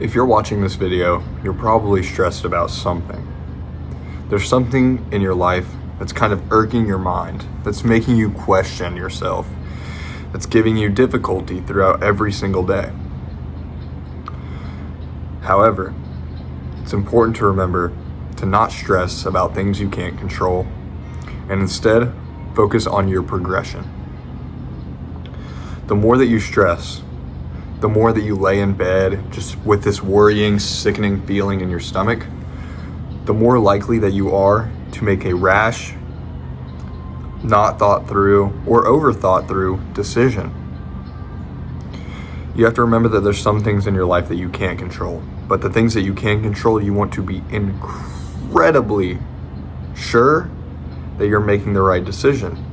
If you're watching this video, you're probably stressed about something. There's something in your life that's kind of irking your mind, that's making you question yourself, that's giving you difficulty throughout every single day. However, it's important to remember to not stress about things you can't control, and instead focus on your progression. The more that you stress, the more that you lay in bed just with this worrying, sickening feeling in your stomach, the more likely that you are to make a rash, not thought through, or overthought through decision. You have to remember that there's some things in your life that you can't control, but the things that you can control, you want to be incredibly sure that you're making the right decision.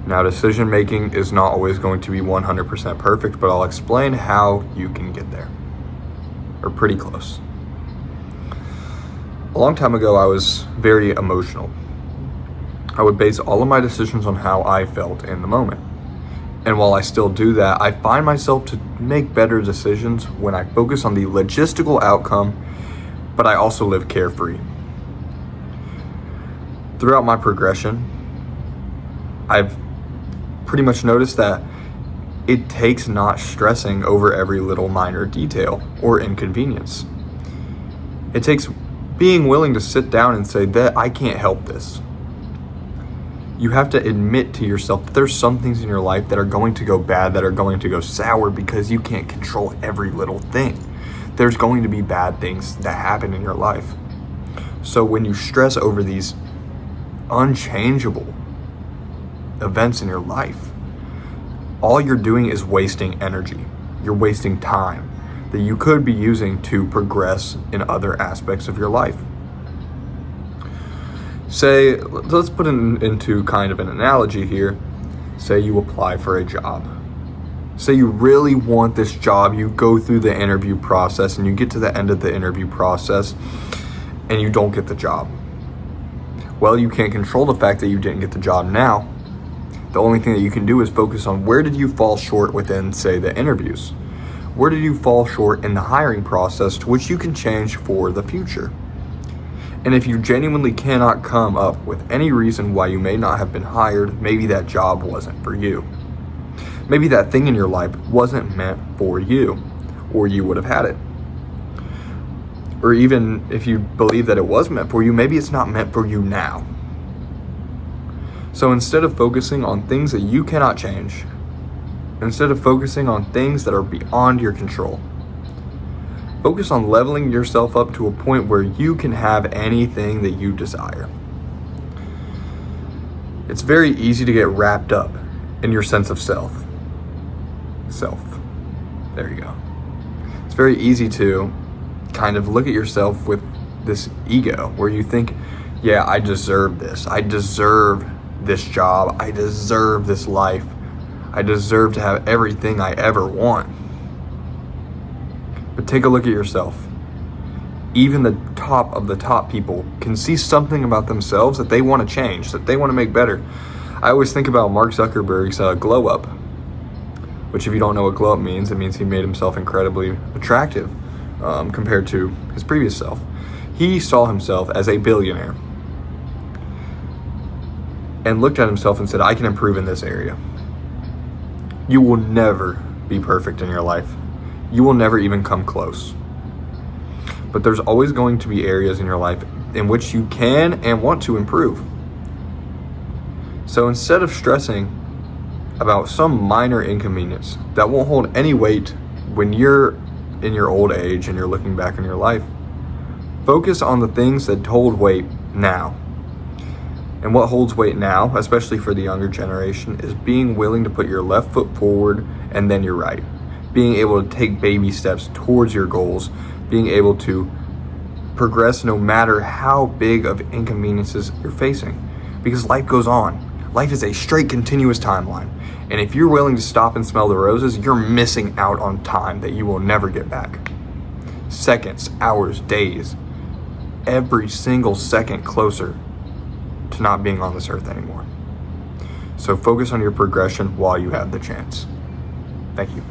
Now, decision making is not always going to be 100% perfect, but I'll explain how you can get there, or pretty close. A long time ago, I was very emotional. I would base all of my decisions on how I felt in the moment. And while I still do that, I find myself to make better decisions when I focus on the logistical outcome, but I also live carefree. Throughout my progression, I've pretty much noticed that it takes not stressing over every little minor detail or inconvenience. It takes being willing to sit down and say that I can't help this. You have to admit to yourself that there's some things in your life that are going to go bad, that are going to go sour, because you can't control every little thing. There's going to be bad things that happen in your life. So when you stress over these unchangeable events in your life, all you're doing is wasting energy. You're wasting time that you could be using to progress in other aspects of your life. Say, let's put it into kind of an analogy here. Say you apply for a job. Say you really want this job, you go through the interview process and you get to the end of the interview process and you don't get the job. Well, you can't control the fact that you didn't get the job now. The only thing that you can do is focus on where did you fall short within, say, the interviews? Where did you fall short in the hiring process to which you can change for the future? And if you genuinely cannot come up with any reason why you may not have been hired, maybe that job wasn't for you. Maybe that thing in your life wasn't meant for you, or you would have had it. Or even if you believe that it was meant for you, maybe it's not meant for you now. So instead of focusing on things that you cannot change, instead of focusing on things that are beyond your control, focus on leveling yourself up to a point where you can have anything that you desire. It's very easy to get wrapped up in your sense of self. There you go. It's very easy to kind of look at yourself with this ego where you think, yeah, I deserve this. I deserve this job. I deserve this life. I deserve to have everything I ever want. But take a look at yourself. Even the top of the top people can see something about themselves that they want to change, that they want to make better. I always think about Mark Zuckerberg's glow up, which if you don't know what glow up means, it means he made himself incredibly attractive compared to his previous self. He saw himself as a billionaire and looked at himself and said, I can improve in this area. You will never be perfect in your life. You will never even come close. But there's always going to be areas in your life in which you can and want to improve. So instead of stressing about some minor inconvenience that won't hold any weight when you're in your old age and you're looking back in your life, focus on the things that hold weight now. And what holds weight now, especially for the younger generation, is being willing to put your left foot forward and then your right. Being able to take baby steps towards your goals, being able to progress no matter how big of inconveniences you're facing. Because life goes on. Life is a straight continuous timeline. And if you're willing to stop and smell the roses, you're missing out on time that you will never get back. Seconds, hours, days, every single second closer to not being on this earth anymore. So focus on your progression while you have the chance. Thank you.